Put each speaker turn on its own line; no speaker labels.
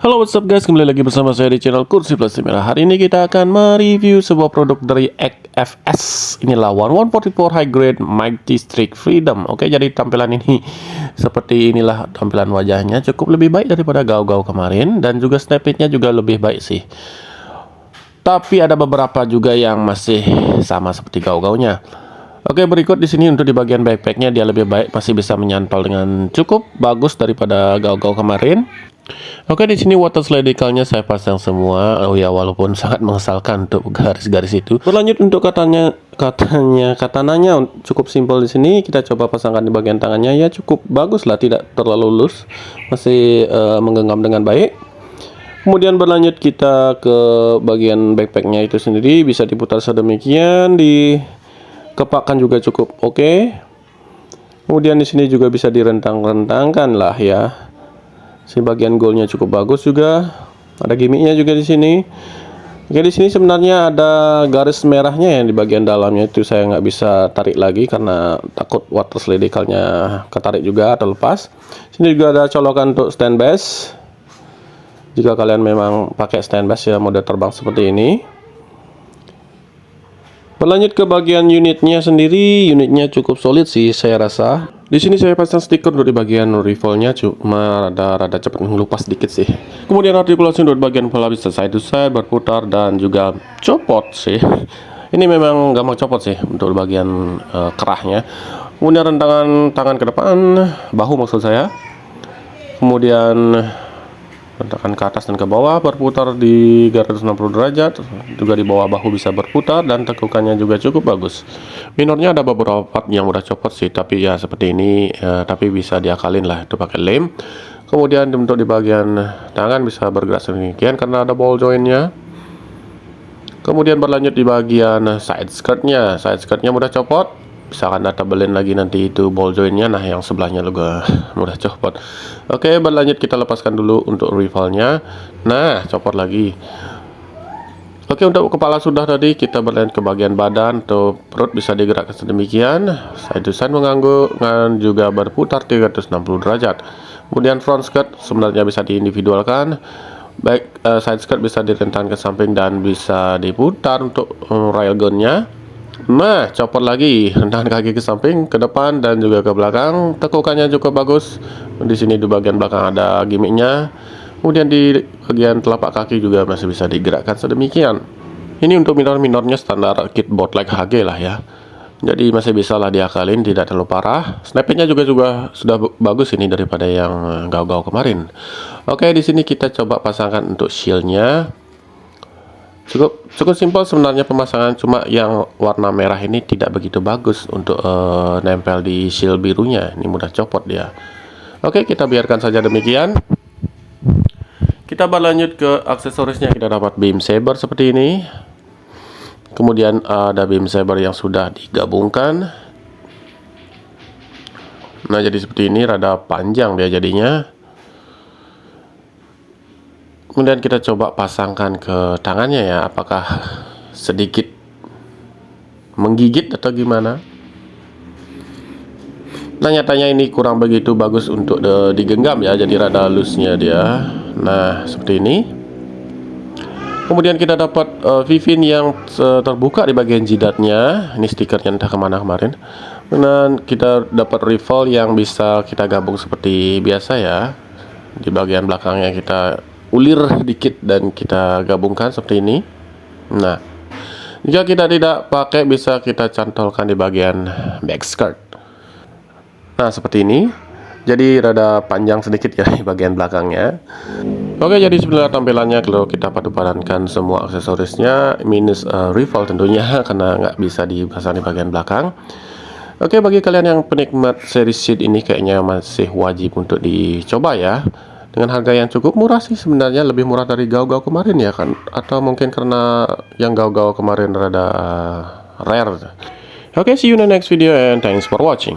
Halo, what's up guys, kembali lagi bersama saya di channel Kursi Plus Merah. Hari ini kita akan mereview sebuah produk dari XFS. Inilah 1144 High Grade Mighty Streak Freedom. Oke, jadi tampilan ini seperti inilah tampilan wajahnya. Cukup lebih baik daripada gao-gao kemarin, dan juga snapmate-nya juga lebih baik sih. Tapi ada beberapa juga yang masih sama seperti gao-gaunya. Oke, berikut di sini untuk di bagian backpacknya dia lebih baik, masih bisa menyantol dengan cukup bagus daripada gao-gao kemarin. Oke, di sini water slide decalnya saya pasang semua. Oh ya, walaupun sangat mengesalkan untuk garis-garis itu. Berlanjut untuk katananya cukup simpel di sini. Kita coba pasangkan di bagian tangannya, ya cukup bagus lah, tidak terlalu loose, masih menggenggam dengan baik. Kemudian berlanjut kita ke bagian backpacknya itu sendiri, bisa diputar sedemikian, dikepakkan juga cukup oke. Kemudian di sini juga bisa direntang-rentangkan lah ya. Si bagian goldnya cukup bagus juga, ada gimmicknya juga di sini. Oke, di sini sebenarnya ada garis merahnya yang di bagian dalamnya, itu saya nggak bisa tarik lagi karena takut water slide decalnya ketarik juga atau lepas. Sini juga ada colokan untuk stand base. Jika kalian memang pakai stand base ya, mode terbang seperti ini. Berlanjut ke bagian unitnya sendiri, unitnya cukup solid sih saya rasa. Di sini saya pasang stiker untuk di bagian rivalnya, cuma rada cepat ngelupas sedikit sih. Kemudian artikulasi untuk bagian kepala bisa side to side, berputar dan juga copot sih. Ini memang gampang copot sih untuk bagian kerahnya. Kemudian rentangan tangan ke depan, bahu maksud saya. Kemudian rentakan ke atas dan ke bawah, berputar di 360 derajat, juga di bawah bahu bisa berputar, dan tekukannya juga cukup bagus. Minornya ada beberapa part yang udah copot sih, tapi ya seperti ini, tapi bisa diakalin lah itu pakai lem. Kemudian untuk di bagian tangan bisa bergerak sedemikian karena ada ball jointnya. Kemudian berlanjut di bagian side skirtnya mudah copot, misalkan data belen lagi nanti itu ball jointnya, nah yang sebelahnya juga mudah copot. Oke, berlanjut kita lepaskan dulu untuk rivalnya. Nah, copot lagi. Oke, untuk kepala sudah tadi, kita berlanjut ke bagian badan. Untuk perut bisa digerakkan sedemikian, side to side mengganggu dan juga berputar 360 derajat. Kemudian front skirt sebenarnya bisa diindividualkan. Baik, side skirt bisa direntangkan ke samping dan bisa diputar untuk railgunnya. Nah, copot lagi, rentangan kaki ke samping, ke depan dan juga ke belakang. Tekukannya cukup bagus. Di sini di bagian belakang ada gimmicknya. Kemudian di bagian telapak kaki juga masih bisa digerakkan sedemikian. Ini untuk minor-minornya standar kit boat like HG lah ya. Jadi masih bisa lah diakalin, tidak terlalu parah. Snapnya juga sudah bagus ini daripada yang gao-gao kemarin. Oke, di sini kita coba pasangkan untuk shieldnya. Cukup simpel sebenarnya pemasangan, cuma yang warna merah ini tidak begitu bagus untuk nempel di shield birunya. Ini mudah copot dia. Oke, kita biarkan saja demikian. Kita berlanjut ke aksesorisnya. Kita dapat beam saber seperti ini. Kemudian ada beam saber yang sudah digabungkan. Nah, jadi seperti ini, rada panjang dia jadinya. Kemudian kita coba pasangkan ke tangannya ya, apakah sedikit menggigit atau gimana. Nah, nyatanya ini kurang begitu bagus untuk digenggam ya, jadi rada loose-nya dia. Nah, seperti ini. Kemudian kita dapat vivin yang terbuka di bagian jidatnya. Ini stikernya entah kemana kemarin. Dan kita dapat rival yang bisa kita gabung seperti biasa ya. Di bagian belakangnya kita ulir dikit dan kita gabungkan seperti ini. Nah, jika kita tidak pakai bisa kita cantolkan di bagian back skirt. Nah, seperti ini. Jadi rada panjang sedikit ya di bagian belakangnya. Oke, jadi sebenarnya tampilannya kalau kita padu-padankan semua aksesorisnya minus rival tentunya karena nggak bisa dipasang di bagian belakang. Oke, bagi kalian yang penikmat seri Seed ini kayaknya masih wajib untuk dicoba ya. Dengan harga yang cukup murah sih sebenarnya, lebih murah dari gao-gao kemarin ya kan, atau mungkin karena yang gao-gao kemarin rada rare. Oke, see you in the next video and thanks for watching.